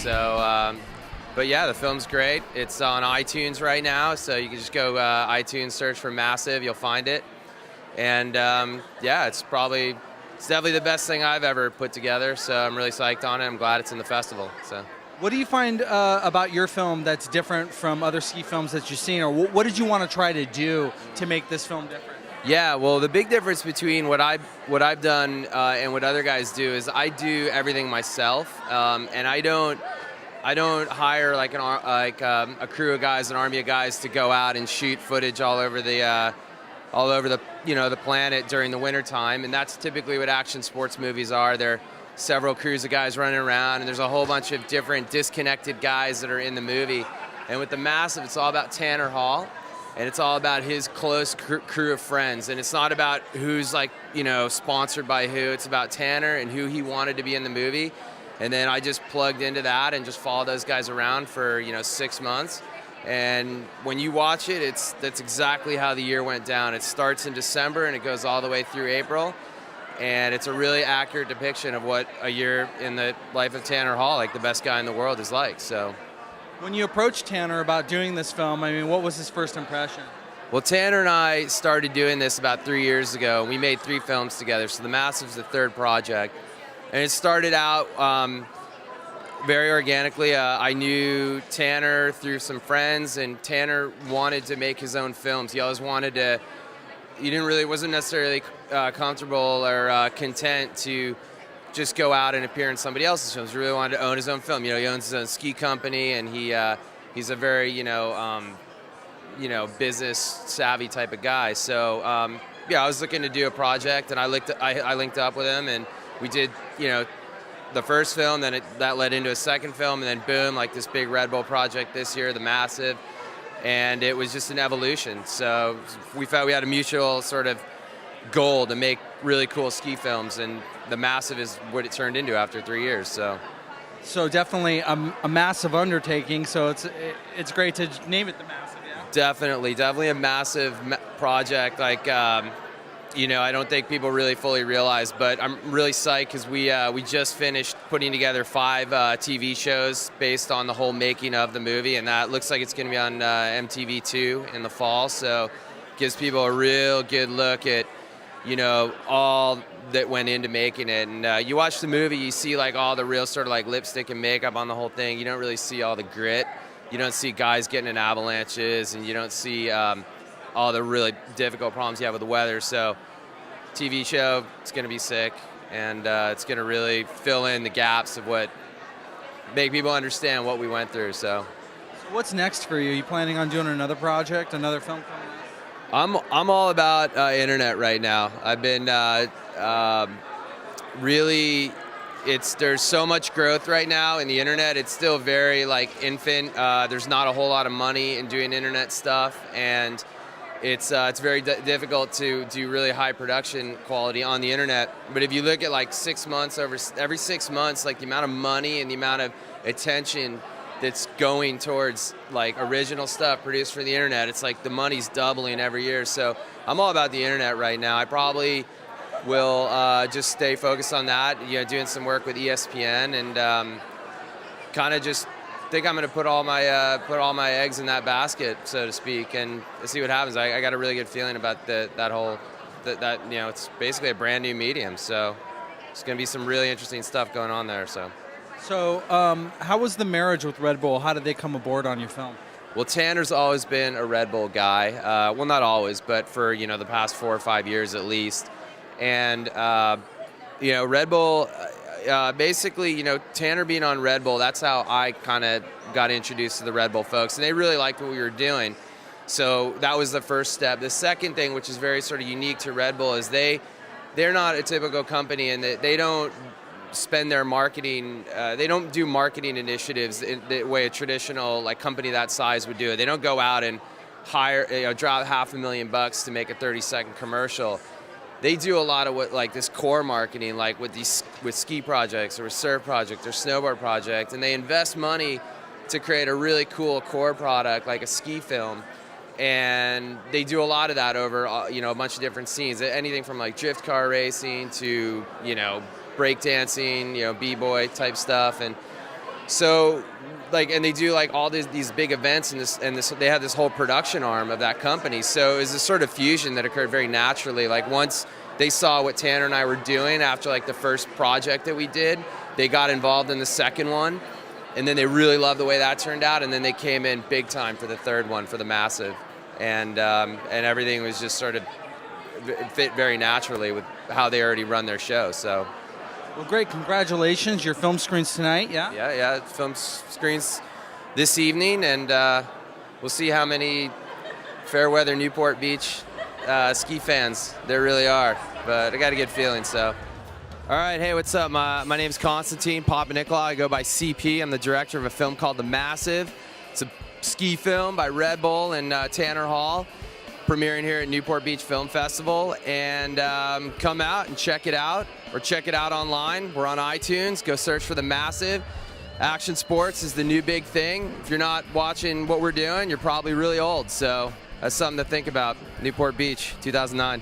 So, but yeah, the film's great. It's on iTunes right now, so you can just go iTunes, search for Massive, you'll find it. And yeah, it's definitely the best thing I've ever put together. So I'm really psyched on it. I'm glad it's in the festival. So. What do you find about your film that's different from other ski films that you've seen, or what did you want to try to do to make this film different? Yeah, well, the big difference between what I've done and what other guys do is I do everything myself, and I don't hire like a crew of guys, an army of guys to go out and shoot footage all over the the planet during the winter time, and that's typically what action sports movies are. They're several crews of guys running around, and there's a whole bunch of different disconnected guys that are in the movie. And with the Massive, it's all about Tanner Hall, and it's all about his close crew of friends. And it's not about who's sponsored by who. It's about Tanner and who he wanted to be in the movie. And then I just plugged into that and just followed those guys around for 6 months. And when you watch it, that's exactly how the year went down. It starts in December and it goes all the way through April. And it's a really accurate depiction of what a year in the life of Tanner Hall, like the best guy in the world, is like. So, when you approached Tanner about doing this film, I mean, what was his first impression? Well, Tanner and I started doing this about 3 years ago. We made 3 films together, so The Massive's the 3rd project. And it started out very organically. I knew Tanner through some friends, and Tanner wanted to make his own films. He always wanted to. Wasn't necessarily comfortable or content to just go out and appear in somebody else's films. He really wanted to own his own film. He owns his own ski company, and he's a very business savvy type of guy. So I was looking to do a project, and I linked up with him, and we did the first film. Then that led into a second film, and then boom, like this big Red Bull project this year, The Massive. And it was just an evolution. So we felt we had a mutual sort of goal to make really cool ski films, and The Massive is what it turned into after 3 years. So definitely a massive undertaking. So it's great to name it The Massive. Yeah. Definitely a massive project. Like I don't think people really fully realize, but I'm really psyched because we just finished putting together 5 TV shows based on the whole making of the movie, and that looks like it's going to be on MTV2 in the fall. So it gives people a real good look at all that went into making it. And you watch the movie, you see like all the real sort of like lipstick and makeup on the whole thing. You don't really see all the grit. You don't see guys getting in avalanches, and you don't see all the really difficult problems you have with the weather. So TV show, it's going to be sick, and it's going to really fill in the gaps of make people understand what we went through. So what's next for you? Are you planning on doing another project, another film coming out? I'm all about internet right now. I've been really, there's so much growth right now in the internet. It's still very infant. There's not a whole lot of money in doing internet stuff, and it's very difficult to do really high production quality on the internet. But if you look at 6 months, every 6 months, the amount of money and the amount of attention that's going towards original stuff produced for the internet, it's the money's doubling every year. So I'm all about the internet right now. I probably will just stay focused on that, doing some work with ESPN, and kind of just think I'm going to put all my eggs in that basket, so to speak, and see what happens. I got a really good feeling about that it's basically a brand new medium, so it's going to be some really interesting stuff going on there. So how was the marriage with Red Bull? How did they come aboard on your film? Well, Tanner's always been a Red Bull guy. Well, not always, but for the past 4 or 5 years at least. And Red Bull. Basically, Tanner being on Red Bull, that's how I kind of got introduced to the Red Bull folks, and they really liked what we were doing. So that was the first step. The second thing, which is very sort of unique to Red Bull, is they're not a typical company, and they don't spend their marketing, they don't do marketing initiatives in the way a traditional company that size would do it. They don't go out and hire, drop $500,000 to make a 30-second commercial. They do a lot of what this core marketing, with ski projects or with surf projects or snowboard project, and they invest money to create a really cool core product like a ski film, and they do a lot of that over a bunch of different scenes, anything from drift car racing to breakdancing, b-boy type stuff, and So, like, and they do like all these big events, and they have this whole production arm of that company. So it was this sort of fusion that occurred very naturally. Like once they saw what Tanner and I were doing after like the first project that we did, they got involved in the second one, and then they really loved the way that turned out, and then they came in big time for the third one, for the Massive, and everything was just sort of fit very naturally with how they already run their show. So. Well, great. Congratulations. Your film screens tonight, yeah? Yeah. Film screens this evening, and we'll see how many fair weather Newport Beach ski fans there really are. But I got a good feeling, so. All right, hey, what's up? My name's Constantine Papanicolaou. I go by CP. I'm the director of a film called The Massive. It's a ski film by Red Bull and Tanner Hall, premiering here at Newport Beach Film Festival. And come out and check it out, or check it out online. We're on iTunes. Go search for The Massive. Action sports is the new big thing. If you're not watching what we're doing, you're probably really old. So that's something to think about. Newport Beach, 2009.